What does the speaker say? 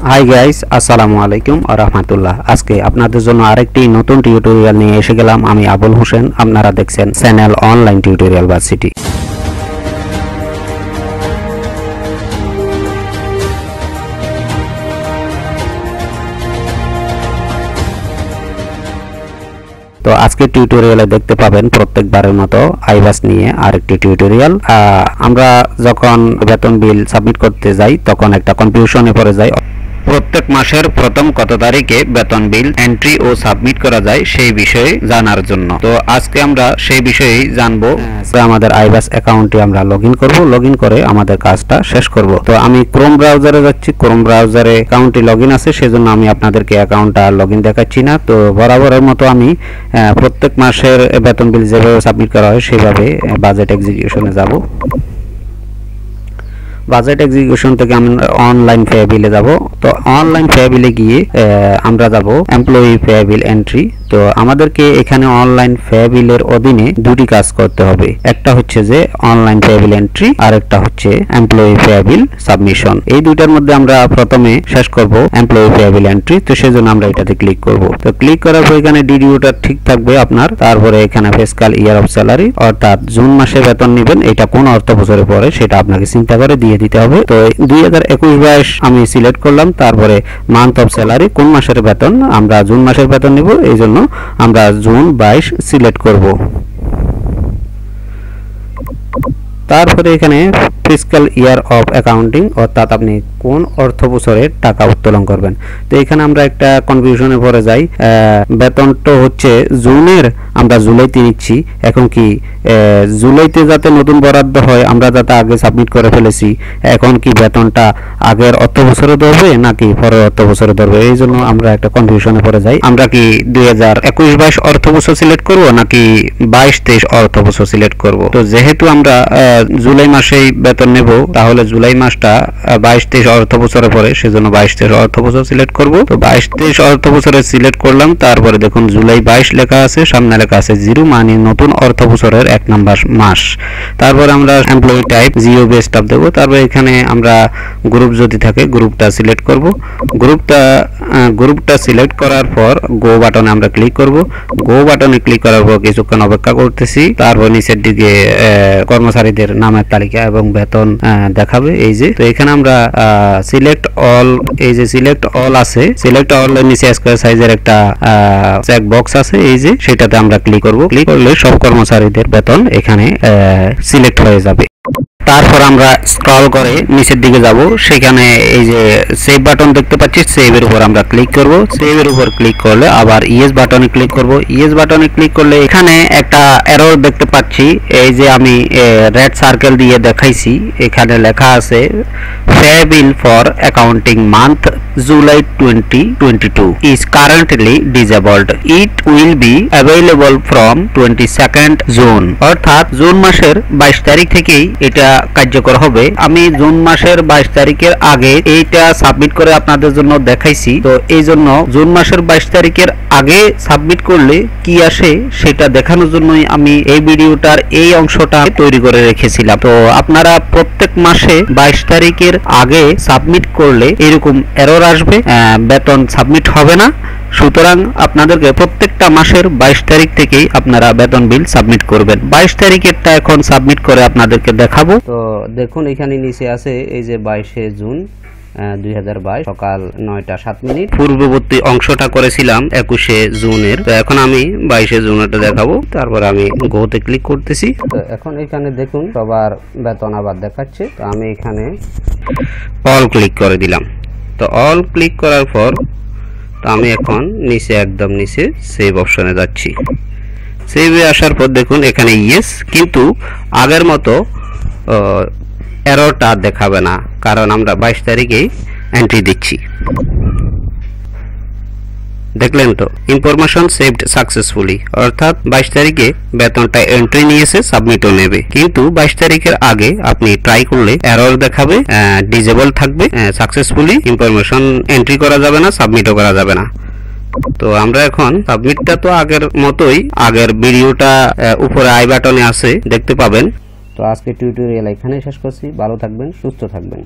Hi guys, আসসালামু আলাইকুম ওয়া রাহমাতুল্লাহ। আজকে আপনাদের জন্য আরেকটি নতুন টিউটোরিয়াল নিয়ে এসে গেলাম। আমি আবুল হোসেন, আপনারা দেখছেন চ্যানেল অনলাইন টিউটোরিয়াল ভার্সিটি। তো আজকে টিউটোরিয়ালে দেখতে পাবেন প্রত্যেকবারের মতো iBAS নিয়ে আরেকটি টিউটোরিয়াল। আমরা যখন বেতন বিল সাবমিট করতে যাই তখন একটা কনফিউশনে পড়ে যাই। প্রত্যেক মাসের প্রথম কত তারিখে বেতন বিল এন্ট্রি ও সাবমিট করা যায় সেই বিষয়ে জানার জন্য। তো আজকে আমরা সেই বিষয়েই জানবো। আমাদের iBAS অ্যাকাউন্টে আমরা লগইন করব, লগইন করে আমাদের কাজটা শেষ করব। তো আমি ক্রোম ব্রাউজারে যাচ্ছি, ক্রোম ব্রাউজারে অ্যাকাউন্টে লগইন আছে, সেজন্য আমি আপনাদেরকে অ্যাকাউন্টটা লগইন দেখাচ্ছি না। তো বরাবরের মতো আমি প্রত্যেক মাসের বেতন বিল যেভাবে সাবমিট করা হয় সেভাবে বাজেট এক্সিকিউশনে যাব। বাজেট এক্সিকিউশন থেকে আমরা অনলাইন পে বিলে যাব। তো অনলাইন পে বিলে গিয়ে আমরা যাব এমপ্লয়ি পে বিল এন্ট্রি। তো আমাদেরকে এখানে অনলাইন পে বিলের অধীনে দুটি কাজ করতে হবে। একটা হচ্ছে যে অনলাইন পে বিল এন্ট্রি, আর একটা হচ্ছে এমপ্লয়ি পে বিল সাবমিশন। এই দুইটার মধ্যে আমরা প্রথমে শেষ করব এমপ্লয়ি পে বিল এন্ট্রি। তো সেজন্য আমরা এটাতে ক্লিক করব। তো ক্লিক করার পর এখানে ডিডিউটা ঠিক থাকবে আপনার। তারপরে এখানে ফিসক্যাল ইয়ার অফ স্যালারি, অর্থাৎ জুন মাসে বেতন নেবেন, এটা কোন অর্থ বছরে পরে সেটা আপনাকে চিন্তা করে দিয়ে দিতে হবে। তো 2021-22 আমি সিলেক্ট করলাম। তারপরে মান্থ অফ স্যালারি, কোন মাসের বেতন, আমরা জুন মাসের বেতন নেব, এই জন্য আমরা জুন 22 সিলেক্ট করব। তারপরে এখানে ফিসক্যাল ইয়ার অফ অ্যাকাউন্টিং, অর্থাৎ আপনি কোন অর্থ বছরে টাকা উত্তোলন করবেন। তো এখানে আমরা একটা কনফিউশনে পড়ে যাই। বেতনটা হচ্ছে জুনের, আমরা জুলাইতে নিচ্ছি। এখন কি জুলাইতে যাতে নতুন বরাদ্দ হয়, আমরা যাতে আগে সাবমিট করে ফেলেছি, এখন কি বেতনটা আগের অর্থ বছরে ধরবে নাকি পরের অর্থ বছরে ধরবে, এই জন্য আমরা একটা কনফিউশনে পড়ে যাই। আমরা কি 2021-22 অর্থ বছর সিলেক্ট করব নাকি 22-23 অর্থ বছর সিলেক্ট করব। তো যেহেতু আমরা জুলাই মাসেই বেতন নেব, তাহলে জুলাই মাসটা 22-23 অর্থ বছরে পড়ে, সেজন্য 22-23 অর্থ বছর সিলেক্ট করব। তো 22-23 অর্থ বছরে সিলেক্ট করলাম। তারপরে দেখুন জুলাই 22 লেখা আছে, সামনে লেখা আছে 0, মানে নতুন অর্থ বছরের 1 নম্বর মাস। তারপর আমরা employee type geo base staff দেব। তারপর এখানে আমরা গ্রুপ যদি থাকে গ্রুপটা সিলেক্ট করব। গ্রুপটা সিলেক্ট করার পর গো বাটনে আমরা ক্লিক করব। গো বাটনে ক্লিক করার পর কিছুক্ষণ অপেক্ষা করতেছি। তারপর নিচের দিকে কর্মচারীদের নামের তালিকা এবং বেতন দেখাবে। এই যে, তো এখানে আমরা সিলেক্ট অল, এই যে সিলেক্ট অল আছে, সিলেক্ট অল এর নিচে স্কয়ার সাইজের একটা চেক বক্স আছে, এই যে সেটাতে আমরা ক্লিক করব। ক্লিক করলে সব কর্মচারীদের বেতন এখানে সিলেক্ট হয়ে যাবে। তারপর আমরা স্ক্রল করে নিচের দিকে যাব, সেখানে এই যে সেভ বাটন দেখতে পাচ্ছি, সেভের উপর আমরা ক্লিক করব। সেভের উপর ক্লিক করলে আবার ইয়েস বাটনে ক্লিক করব। ইয়েস বাটনে ক্লিক করলে এখানে একটা এরর দেখতে পাচ্ছি, এই যে আমি রেড সার্কেল দিয়ে দেখাইছি, এখানে লেখা আছে pay bill for accounting month July 2022 is currently disabled. It will be available from 22nd June. অর্থাৎ জুন মাসের 22 তারিখ থেকেই এটা কার্যকর হবে। আমি জুন মাসের 22 তারিখের আগে এইটা সাবমিট করে আপনাদের জন্য দেখাইছি। তো এই জন্য জুন মাসের 22 তারিখের আগে সাবমিট করলে কি আসে সেটা দেখানোর জন্যই আমি এই ভিডিওটার এই অংশটা তৈরি করে রেখেছিলাম। তো আপনারা প্রত্যেক মাসে 22 তারিখের আগে সাবমিট করলে এরকম এরর আসবে, বেতন সাবমিট হবে না। সুতরাং আপনাদেরকে প্রত্যেকটা মাসের 22 তারিখ থেকেই আপনারা বেতন বিল সাবমিট করবেন। 22 তারিখেরটা এখন সাবমিট করে আপনাদেরকে দেখাবো। তো দেখুন এখানে নিচে আছে এই যে 22শে জুন 2022 সকাল 9টা 7 মিনিট। পূর্ববর্তী অংশটা করেছিলাম 21শে জুনের। তো এখন আমি 22শে জুনেরটা দেখাবো। তারপর আমি গোতে ক্লিক করতেছি। তো এখন এখানে দেখুন সবার বেতন আবার দেখাচ্ছে। তো আমি এখানে অল ক্লিক করে দিলাম। তো অল ক্লিক করার পর তো আমি এখন নিচে একদম নিচে সেভ অপশনে যাচ্ছি। সেভে আসার পর দেখুন এখানে ইয়েস, কিন্তু আগের মতো এররটা দেখাবে না, কারণ আমরা 22 তারিখেই এন্ট্রি দিচ্ছি। দেখলেন তো, ইনফরমেশন সেভড সাকসেসফুলি, অর্থাৎ 22 তারিখে বেতনটা এন্ট্রি নিয়েছে, সাবমিটও নেবে, কিন্তু 22 তারিখের আগে আপনি ট্রাই করলে এরর দেখাবে, ডিসেবল থাকবে, সাকসেসফুলি ইনফরমেশন এন্ট্রি করা যাবে না, সাবমিটও করা যাবে না। তো আমরা এখন সাবমিটটা তো আগের মতোই, আগের ভিডিওটা উপরে আই বাটনে আছে, দেখতে পাবেন। তো আজকে টিউটোরিয়াল এখানেই শেষ করছি। ভালো থাকবেন, সুস্থ থাকবেন।